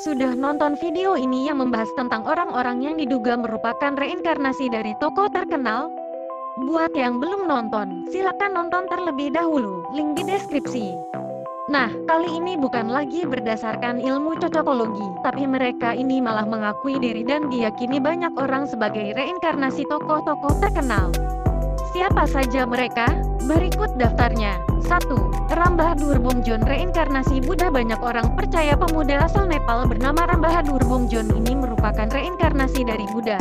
sudah nonton video ini yang membahas tentang orang-orang yang diduga merupakan reinkarnasi dari tokoh terkenal? Buat yang belum nonton, silakan nonton terlebih dahulu, link di deskripsi. Nah, kali ini bukan lagi berdasarkan ilmu cocokologi, tapi mereka ini malah mengakui diri dan diyakini banyak orang sebagai reinkarnasi tokoh-tokoh terkenal. Siapa saja mereka? Berikut daftarnya. 1. Rambahadur Bomjon, reinkarnasi Buddha. Banyak orang percaya pemuda asal Nepal bernama Rambahadur Bomjon ini merupakan reinkarnasi dari Buddha.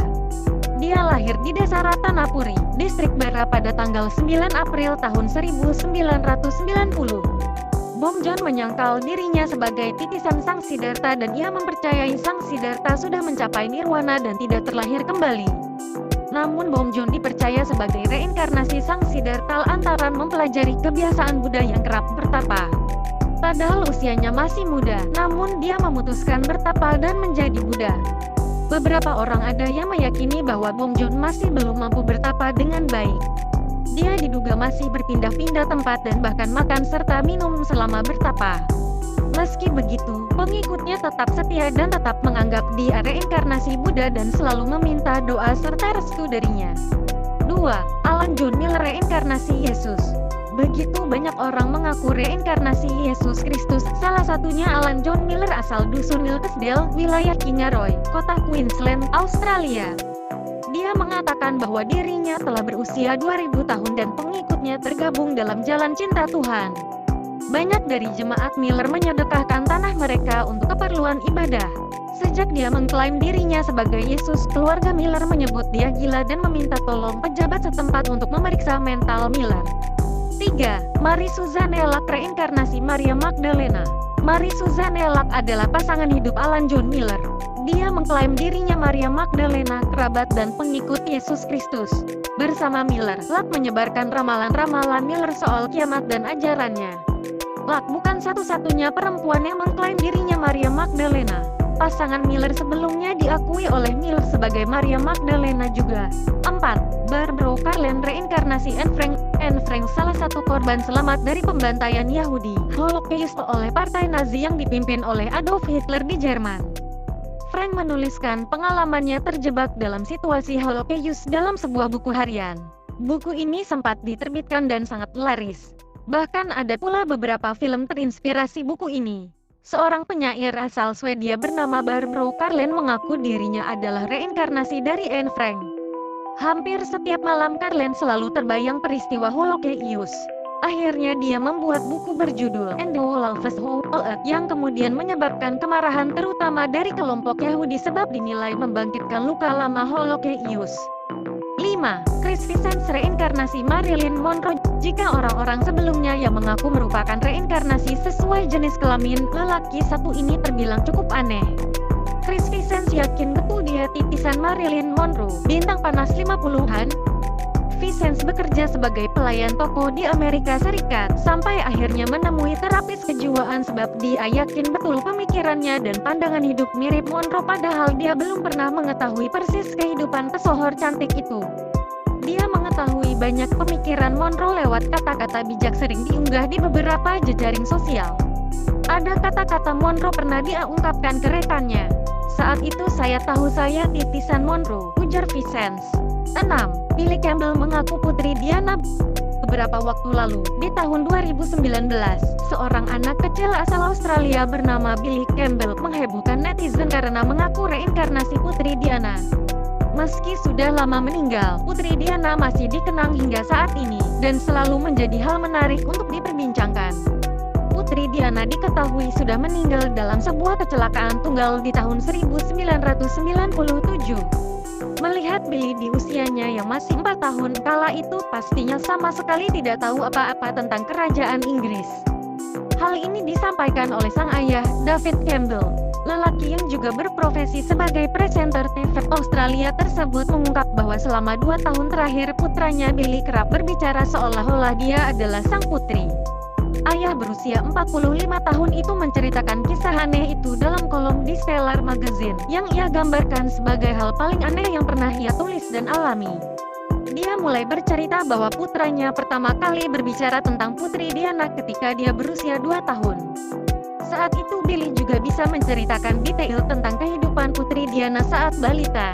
Dia lahir di desa Ratanapuri, distrik Bara pada tanggal 9 April tahun 1990. Bomjon menyangkal dirinya sebagai titisan Sang Siddhartha dan ia mempercayai Sang Siddhartha sudah mencapai nirwana dan tidak terlahir kembali. Namun Bomjon dipercaya sebagai reinkarnasi Sang Siddhartha lantaran mempelajari kebiasaan Buddha yang kerap bertapa. Padahal usianya masih muda, namun dia memutuskan bertapa dan menjadi Buddha. Beberapa orang ada yang meyakini bahwa Bomjon masih belum mampu bertapa dengan baik. Dia diduga masih berpindah-pindah tempat dan bahkan makan serta minum selama bertapa. Meski begitu, pengikutnya tetap setia dan tetap menganggap dia reinkarnasi Buddha dan selalu meminta doa serta restu darinya. 2. Alan John Miller, reinkarnasi Yesus. Begitu banyak orang mengaku reinkarnasi Yesus Kristus, salah satunya Alan John Miller asal dusun Ilkesdale, wilayah Kingaroy, kota Queensland, Australia. Dia mengatakan bahwa dirinya telah berusia 2000 tahun dan pengikutnya tergabung dalam jalan cinta Tuhan. Banyak dari jemaat Miller menyedekahkan tanah mereka untuk keperluan ibadah. Sejak dia mengklaim dirinya sebagai Yesus, keluarga Miller menyebut dia gila dan meminta tolong pejabat setempat untuk memeriksa mental Miller. 3. Mary Suzanne Elak, reinkarnasi Maria Magdalena. Mary Suzanne Elak adalah pasangan hidup Alan John Miller. Dia mengklaim dirinya Maria Magdalena, kerabat dan pengikut Yesus Kristus. Bersama Miller, Lak menyebarkan ramalan-ramalan Miller soal kiamat dan ajarannya. Lak bukan satu-satunya perempuan yang mengklaim dirinya Maria Magdalena. Pasangan Miller sebelumnya diakui oleh Miller sebagai Maria Magdalena juga. 4. Barbara Carlin, reinkarnasi Anne Frank. Anne Frank salah satu korban selamat dari pembantaian Yahudi Holocaust oleh Partai Nazi yang dipimpin oleh Adolf Hitler di Jerman. Frank menuliskan pengalamannya terjebak dalam situasi Holocaust dalam sebuah buku harian. Buku ini sempat diterbitkan dan sangat laris. Bahkan ada pula beberapa film terinspirasi buku ini. Seorang penyair asal Swedia bernama Barbara Carlin mengaku dirinya adalah reinkarnasi dari Anne Frank. Hampir setiap malam Carlin selalu terbayang peristiwa Holocaust. Akhirnya dia membuat buku berjudul And the Holocaust yang kemudian menyebabkan kemarahan terutama dari kelompok Yahudi sebab dinilai membangkitkan luka lama Holocaust. 5. Chris Vicens, reinkarnasi Marilyn Monroe. Jika orang-orang sebelumnya yang mengaku merupakan reinkarnasi sesuai jenis kelamin lelaki satu ini terbilang cukup aneh, Chris Vicens yakin betul dia titisan Marilyn Monroe, bintang panas 50-an. Vicens bekerja sebagai pelayan toko di Amerika Serikat, sampai akhirnya menemui terapis kejiwaan sebab dia yakin betul pemikirannya dan pandangan hidup mirip Monroe padahal dia belum pernah mengetahui persis kehidupan pesohor cantik itu. Dia mengetahui banyak pemikiran Monroe lewat kata-kata bijak sering diunggah di beberapa jejaring sosial. Ada kata-kata Monroe pernah dia ungkapkan ke rekannya. Saat itu saya tahu saya titisan Monroe, ujar Vicens. 6. Billy Campbell mengaku putri Diana. Beberapa waktu lalu, di tahun 2019, seorang anak kecil asal Australia bernama Billy Campbell menghebohkan netizen karena mengaku reinkarnasi putri Diana. Meski sudah lama meninggal, putri Diana masih dikenang hingga saat ini, dan selalu menjadi hal menarik untuk diperbincangkan. Putri Diana diketahui sudah meninggal dalam sebuah kecelakaan tunggal di tahun 1997. Melihat Billy di usianya yang masih 4 tahun kala itu, pastinya sama sekali tidak tahu apa-apa tentang kerajaan Inggris. Hal ini disampaikan oleh sang ayah, David Campbell. Lelaki yang juga berprofesi sebagai presenter TV Australia tersebut mengungkap bahwa selama 2 tahun terakhir putranya Billy kerap berbicara seolah-olah dia adalah sang putri. Ayah berusia 45 tahun itu menceritakan kisah aneh itu dalam kolom di Stellar Magazine, yang ia gambarkan sebagai hal paling aneh yang pernah ia tulis dan alami. Dia mulai bercerita bahwa putranya pertama kali berbicara tentang putri Diana ketika dia berusia 2 tahun. Saat itu Billy juga juga bisa menceritakan detail tentang kehidupan Putri Diana saat balita.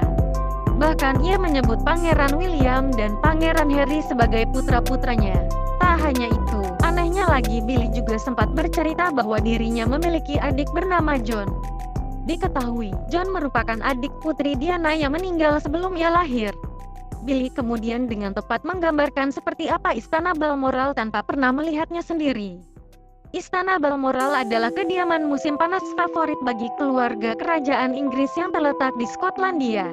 Bahkan ia menyebut Pangeran William dan Pangeran Harry sebagai putra-putranya. Tak hanya itu, anehnya lagi Billy juga sempat bercerita bahwa dirinya memiliki adik bernama John. Diketahui, John merupakan adik Putri Diana yang meninggal sebelum ia lahir. Billy kemudian dengan tepat menggambarkan seperti apa Istana Balmoral tanpa pernah melihatnya sendiri. Istana Balmoral adalah kediaman musim panas favorit bagi keluarga kerajaan Inggris yang terletak di Skotlandia.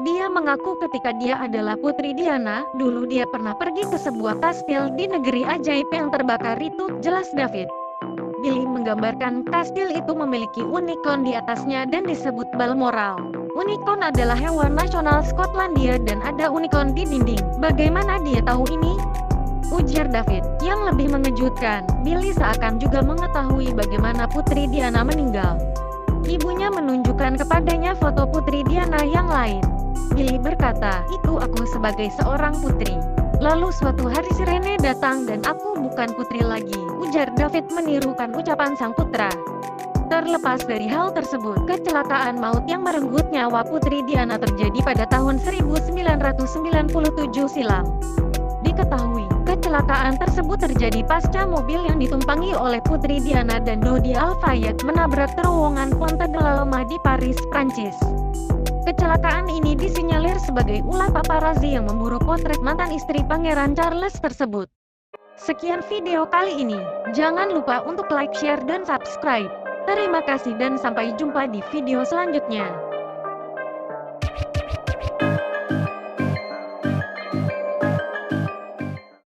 Dia mengaku ketika dia adalah Putri Diana, dulu dia pernah pergi ke sebuah kastil di negeri ajaib yang terbakar itu, jelas David. Billy menggambarkan kastil itu memiliki unicorn di atasnya dan disebut Balmoral. Unicorn adalah hewan nasional Skotlandia dan ada unicorn di dinding. Bagaimana dia tahu ini? Ujar David. Yang lebih mengejutkan, Billy seakan juga mengetahui bagaimana Putri Diana meninggal. Ibunya menunjukkan kepadanya foto Putri Diana yang lain. Billy berkata, "Itu aku sebagai seorang putri. Lalu suatu hari Sirene datang dan aku bukan putri lagi," ujar David menirukan ucapan sang putra. Terlepas dari hal tersebut, kecelakaan maut yang merenggut nyawa Putri Diana terjadi pada tahun 1997 silam. Diketahui, kecelakaan tersebut terjadi pasca mobil yang ditumpangi oleh Putri Diana dan Dodi Al-Fayed menabrak terowongan Ponte de la Lama di Paris, Prancis. Kecelakaan ini disinyalir sebagai ulah paparazzi yang memburu potret mantan istri Pangeran Charles tersebut. Sekian video kali ini. Jangan lupa untuk like, share, dan subscribe. Terima kasih dan sampai jumpa di video selanjutnya.